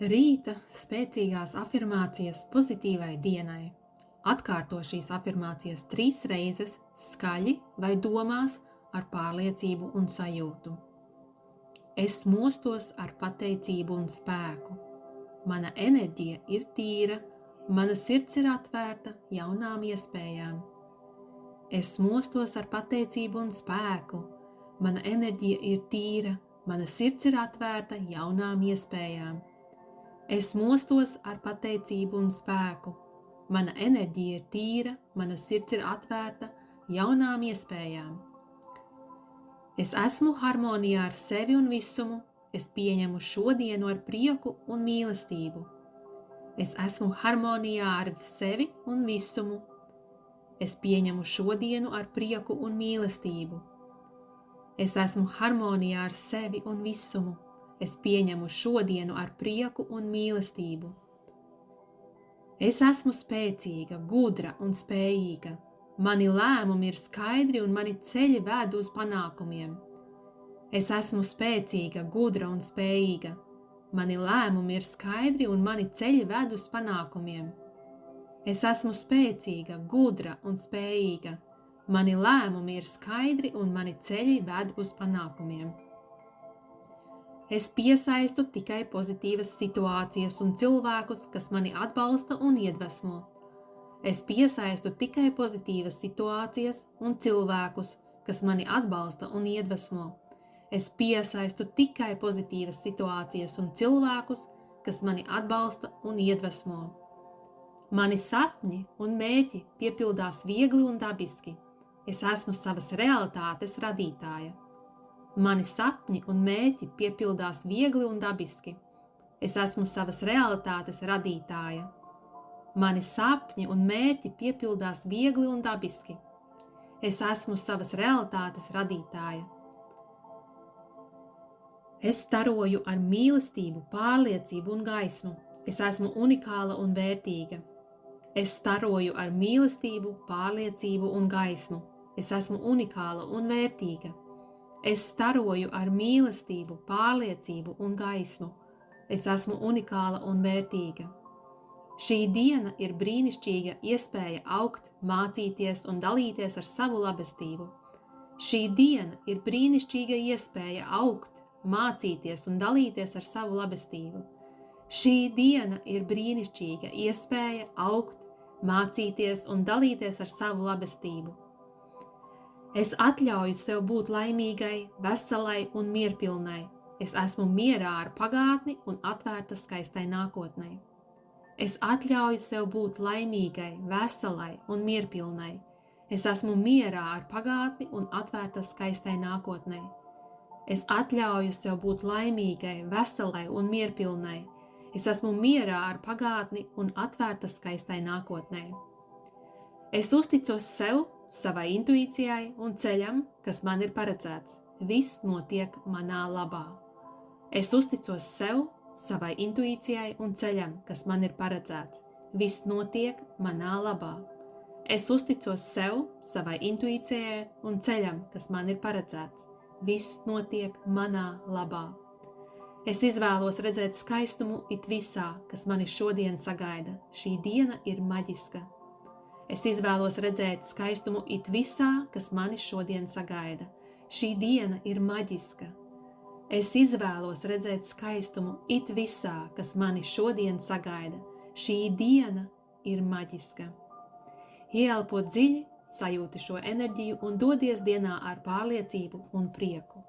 Rīta spēcīgās afirmācijas pozitīvai dienai. Atkārto šīs afirmācijas 3 reizes skaļi vai domās ar pārliecību un sajūtu. Es mostos ar pateicību un spēku. Mana enerģija ir tīra, mana sirds ir atvērta jaunām iespējām. Es mostos ar pateicību un spēku. Mana enerģija ir tīra, mana sirds ir atvērta jaunām iespējām. Es mostos ar pateicību un spēku. Mana enerģija ir tīra, mana sirds ir atvērta jaunām iespējām. Es esmu harmonijā ar sevi un visumu. Es pieņemu šodienu ar prieku un mīlestību. Es esmu harmonijā ar sevi un visumu. Es pieņemu šodienu ar prieku un mīlestību. Es esmu harmonijā ar sevi un visumu. Es pieņemu šodienu ar prieku un mīlestību. Es esmu spēcīga, gudra un spējīga. Mani lēmumi ir skaidri un mani ceļi ved uz panākumiem. Es esmu spēcīga, gudra un spējīga. Mani lēmumi ir skaidri un mani ceļi ved uz panākumiem. Es esmu spēcīga, gudra un spējīga. Mani lēmumi ir skaidri un mani ceļi ved uz panākumiem. Es piesaistu tikai pozitīvas situācijas un cilvēkus, kas mani atbalsta un iedvesmo. Es piesaistu tikai pozitīvas situācijas un cilvēkus, kas mani atbalsta un iedvesmo. Es piesaistu tikai pozitīvas situācijas un cilvēkus, kas mani atbalsta un iedvesmo. Mani sapņi un mērķi piepildās viegli un dabiski. Es esmu savas realitātes radītāja. Mani sapņi un mērķi piepildās viegli un dabiski. Es esmu savas realitātes radītāja. Mani sapņi un mērķi piepildās viegli un dabiski. Es esmu savas realitātes radītāja. Es staroju ar mīlestību, pārliecību un gaismu. Es esmu unikāla un vērtīga. Es staroju ar mīlestību, pārliecību un gaismu. Es esmu unikāla un vērtīga. Es staroju ar mīlestību, pārliecību un gaismu. Es esmu unikāla un vērtīga. Šī diena ir brīnišķīga iespēja augt, mācīties un dalīties ar savu labestību. Šī diena ir brīnišķīga iespēja augt, mācīties un dalīties ar savu labestību. Šī diena ir brīnišķīga iespēja augt, mācīties un dalīties ar savu labestību. Es atļauju sev būt laimīgai, veselai un mierpilnai. Es esmu mierā ar pagātni un atvērta skaistai nākotnei. Es atļauju sev būt laimīgai, veselai un mierpilnai. Es esmu mierā ar pagātni un atvērta skaistai nākotnei. Es atļauju sev būt laimīgai, veselai un mierpilnai. Es esmu mierā ar pagātni un atvērta skaistai nākotnei. Es uzticos sev, savai intuīcijai un ceļam, kas man ir paredzēts. Viss notiek manā labā. Es uzticos sev, savai intuīcijai un ceļam, kas man ir paredzēts. Viss notiek manā labā. Es uzticos sev, savai intuīcijai un ceļam, kas man ir paredzēts. Viss notiek manā labā. Es izvēlos redzēt skaistumu it visā, kas mani šodien sagaida. Šī diena ir maģiska. Es izvēlos redzēt skaistumu it visā, kas mani šodien sagaida. Šī diena ir maģiska. Es izvēlos redzēt skaistumu it visā, kas mani šodien sagaida. Šī diena ir maģiska. Ieelpo dziļi, sajūti šo enerģiju un dodies dienā ar pārliecību un prieku.